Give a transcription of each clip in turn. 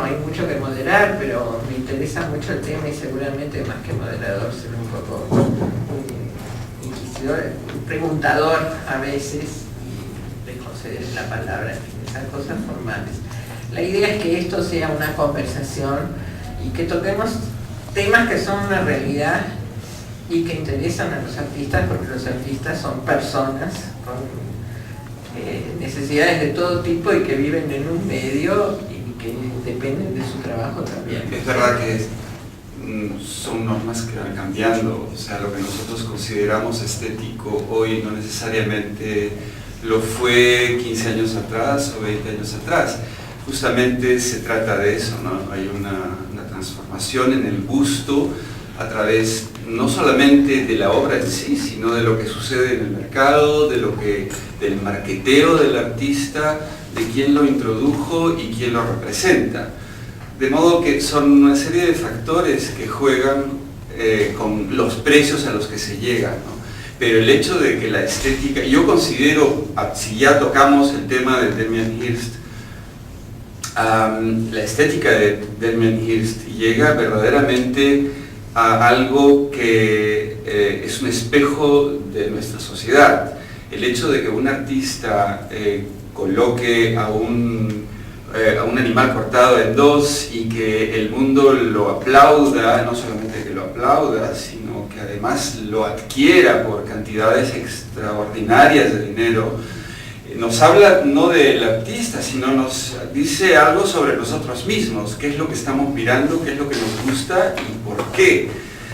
hay mucho que moderar, pero me interesa mucho el tema y seguramente más que moderador seré un poco inquisidor, preguntador a veces, y les concederé la palabra, en fin, esas cosas formales. La idea es que esto sea una conversación y que toquemos temas que son una realidad y que interesan a los artistas, porque los artistas son personas con necesidades de todo tipo y que viven en un medio y que dependen de su trabajo también. Es verdad que son normas que van cambiando, o sea, lo que nosotros consideramos estético hoy no necesariamente lo fue 15 años atrás o 20 años atrás. Justamente se trata de eso, ¿no? Hay una transformación en el gusto a través no solamente de la obra en sí, sino de lo que sucede en el mercado, del marketeo del artista, de quién lo introdujo y quién lo representa. De modo que son una serie de factores que juegan con los precios a los que se llega, ¿no? Pero el hecho de que la estética, yo considero, si ya tocamos el tema de Damien Hirst, la estética de Damien Hirst llega verdaderamente a algo que es un espejo de nuestra sociedad. El hecho de que un artista coloque a un animal cortado en dos y que el mundo lo aplauda, no solamente que lo aplauda, sino que además lo adquiera por cantidades extraordinarias de dinero, nos habla no del artista, sino nos dice algo sobre nosotros mismos, qué es lo que estamos mirando, qué es lo que nos gusta y por qué.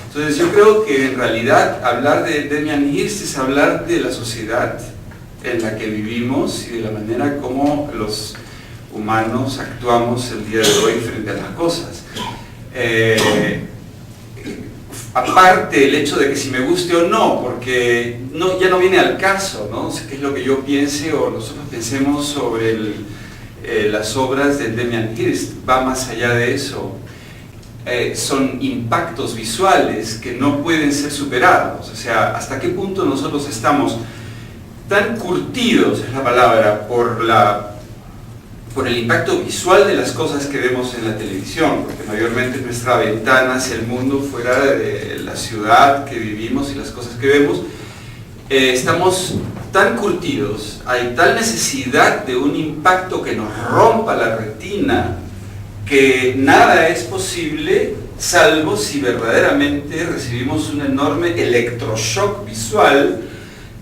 Entonces yo creo que en realidad hablar de Damien Hirst es hablar de la sociedad en la que vivimos y de la manera como los humanos actuamos el día de hoy frente a las cosas. Aparte el hecho de que si me guste o no, porque ya no viene al caso, ¿no? Qué es lo que yo piense o nosotros pensemos sobre las obras de Damien Hirst, va más allá de eso. Son impactos visuales que no pueden ser superados, o sea, hasta qué punto nosotros estamos tan curtidos, es la palabra, por el impacto visual de las cosas que vemos en la televisión, porque mayormente nuestra ventana hacia el mundo fuera de la ciudad que vivimos y las cosas que vemos, estamos tan curtidos, hay tal necesidad de un impacto que nos rompa la retina, que nada es posible salvo si verdaderamente recibimos un enorme electroshock visual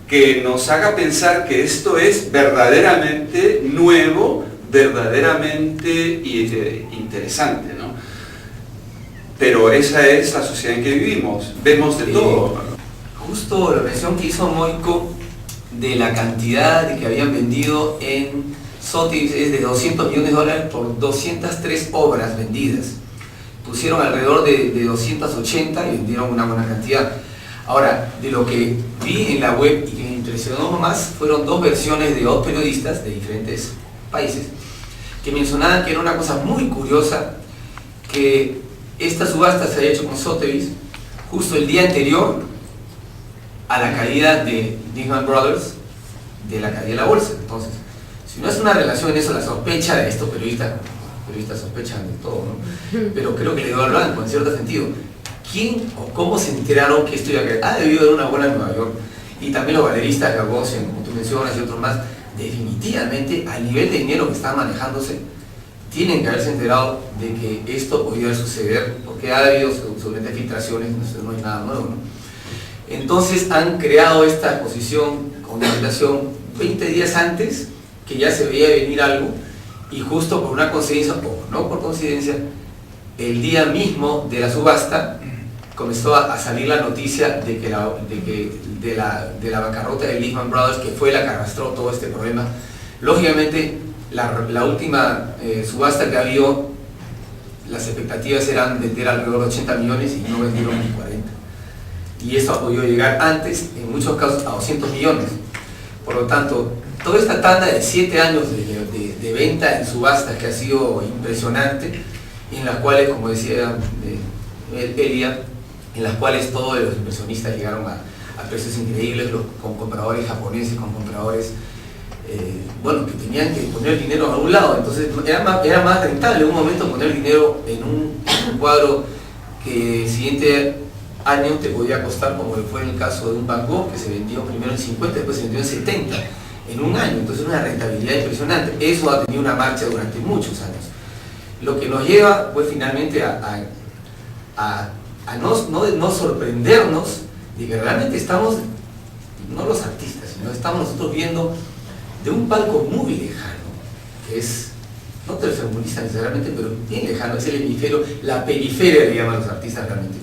que nos haga pensar que esto es verdaderamente nuevo, verdaderamente interesante, ¿no? Pero esa es la sociedad en que vivimos, vemos de todo. Justo la mención que hizo Moiko de la cantidad de que habían vendido en Sotheby's es de $200 millones por 203 obras vendidas. Pusieron alrededor de 280 y vendieron una buena cantidad. Ahora, de lo que vi en la web y que me impresionó más, fueron dos versiones de dos periodistas de diferentes países que mencionaban que era una cosa muy curiosa que esta subasta se haya hecho con Sotheby's justo el día anterior a la caída de Lehman Brothers, de la caída de la bolsa. Entonces, si no es una relación en eso, la sospecha de estos periodistas sospechan de todo, ¿no? Pero creo que le dio al blanco, en cierto sentido. ¿Quién o cómo se enteraron que esto iba a caer? Ha debido haber una bola en Nueva York. Y también los galeristas, Gagosian, como tú mencionas, y otros más, definitivamente, al nivel de dinero que están manejándose, tienen que haberse enterado de que esto podía suceder, porque ha habido sobre filtraciones, no hay nada nuevo, ¿no? Entonces han creado esta exposición con una invitación 20 días antes, que ya se veía venir algo, y justo por una coincidencia, o no por coincidencia, el día mismo de la subasta comenzó a salir la noticia de la bancarrota de Lehman Brothers, que fue la que arrastró todo este problema. Lógicamente, la última subasta que ha habido, las expectativas eran vender alrededor de 80 millones y no vendieron ni 40. Y eso ha podido llegar antes, en muchos casos, a 200 millones. Por lo tanto, toda esta tanda de 7 años de venta en subastas que ha sido impresionante, en las cuales, como decía Elia, en las cuales todos los inversionistas llegaron a precios increíbles, con compradores japoneses, con compradores bueno, que tenían que poner dinero a un lado, entonces era más rentable en un momento poner dinero en un cuadro que el siguiente año te podía costar, como fue en el caso de un Van Gogh, que se vendió primero en 50, después se vendió en 70, en un año, entonces una rentabilidad impresionante. Eso ha tenido una marcha durante muchos años. Lo que nos lleva, pues, finalmente a no sorprendernos de que realmente estamos, no los artistas, sino estamos nosotros viendo de un palco muy lejano, que es, no tercermundista necesariamente, pero bien lejano, es el hemisferio, la periferia le llaman los artistas realmente,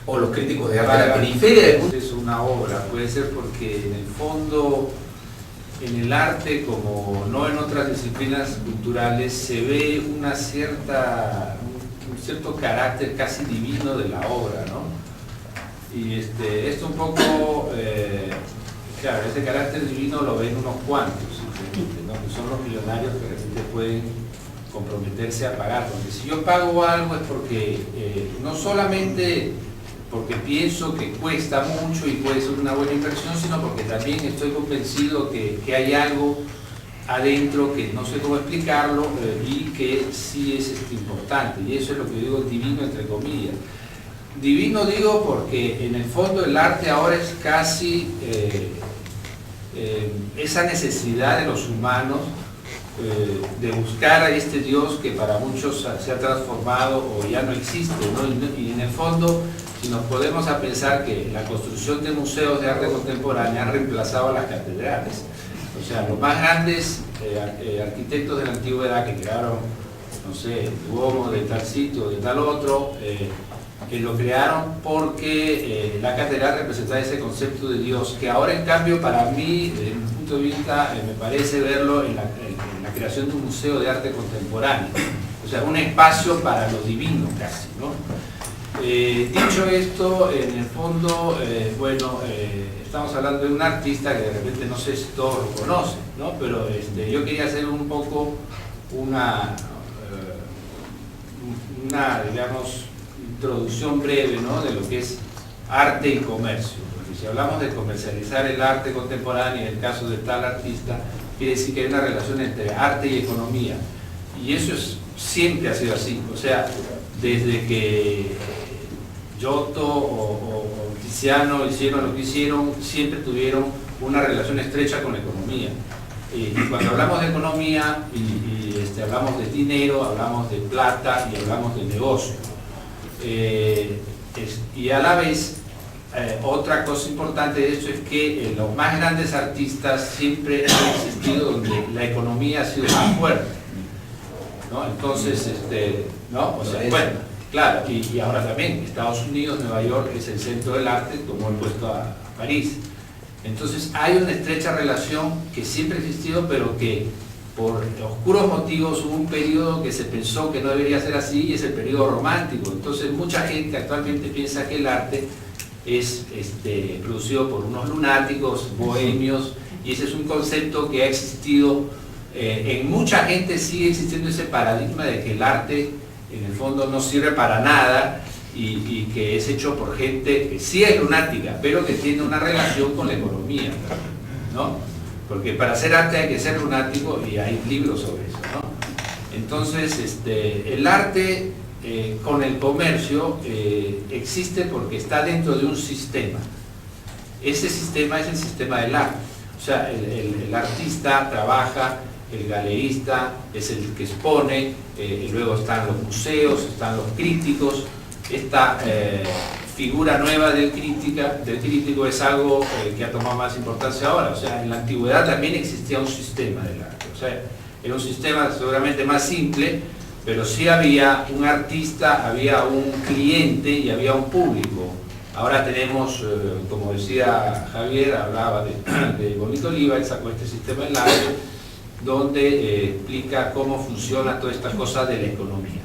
o los críticos de arte, la periferia del mundo. Es una obra, puede ser porque en el fondo, en el arte, como no en otras disciplinas culturales, se ve un cierto carácter casi divino de la obra, ¿no? Y esto un poco, claro, ese carácter divino lo ven unos cuantos, ¿no? Que son los millonarios que de repente pueden comprometerse a pagar, porque si yo pago algo es porque no solamente porque pienso que cuesta mucho y puede ser una buena inversión, sino porque también estoy convencido que hay algo adentro que no sé cómo explicarlo y que sí es importante, y eso es lo que digo divino entre comillas. Divino digo porque en el fondo el arte ahora es casi esa necesidad de los humanos de buscar a este Dios que para muchos se ha transformado o ya no existe, ¿no? Y en el fondo, si nos podemos a pensar que la construcción de museos de arte contemporánea han reemplazado a las catedrales. O sea, los más grandes arquitectos de la antigüedad que crearon, no sé, el Duomo de tal sitio, de tal otro, que lo crearon porque la catedral representaba ese concepto de Dios, que ahora en cambio para mí, desde mi punto de vista, me parece verlo en la creación de un museo de arte contemporáneo. O sea, un espacio para lo divino casi, ¿no? Dicho esto, en el fondo, bueno, estamos hablando de un artista que de repente no sé si todos lo conocen, ¿no? Pero yo quería hacer un poco una digamos, introducción breve, ¿no? De lo que es arte y comercio. Porque si hablamos de comercializar el arte contemporáneo, en el caso de tal artista, quiere decir que hay una relación entre arte y economía. Y eso siempre ha sido así. O sea, desde que Giotto o Tiziano hicieron lo que hicieron, siempre tuvieron una relación estrecha con la economía. Y cuando hablamos de economía hablamos de dinero, hablamos de plata y hablamos de negocio. Y a la vez, otra cosa importante de esto es que los más grandes artistas siempre han existido donde la economía ha sido más fuerte, ¿no? Entonces, ¿no? O sea, bueno, claro, y ahora también Estados Unidos, Nueva York es el centro del arte, tomó el puesto a París. Entonces hay una estrecha relación que siempre ha existido, pero que por oscuros motivos hubo un periodo que se pensó que no debería ser así, y es el periodo romántico. Entonces mucha gente actualmente piensa que el arte es producido por unos lunáticos, bohemios, y ese es un concepto que ha existido, en mucha gente sigue existiendo ese paradigma de que el arte en el fondo no sirve para nada y que es hecho por gente que sí es lunática, pero que tiene una relación con la economía, ¿no? Porque para hacer arte hay que ser lunático y hay libros sobre eso, ¿no? Entonces, el arte con el comercio existe porque está dentro de un sistema. Ese sistema es el sistema del arte. O sea, el artista trabaja, el galerista es el que expone, y luego están los museos, están los críticos. Esta figura nueva del crítico es algo que ha tomado más importancia ahora. O sea, en la antigüedad también existía un sistema del arte. O sea, era un sistema seguramente más simple, pero sí había un artista, había un cliente y había un público. Ahora tenemos, como decía Javier, hablaba de Bonito Oliva, él sacó este sistema del arte, donde explica cómo funciona toda esta cosa de la economía.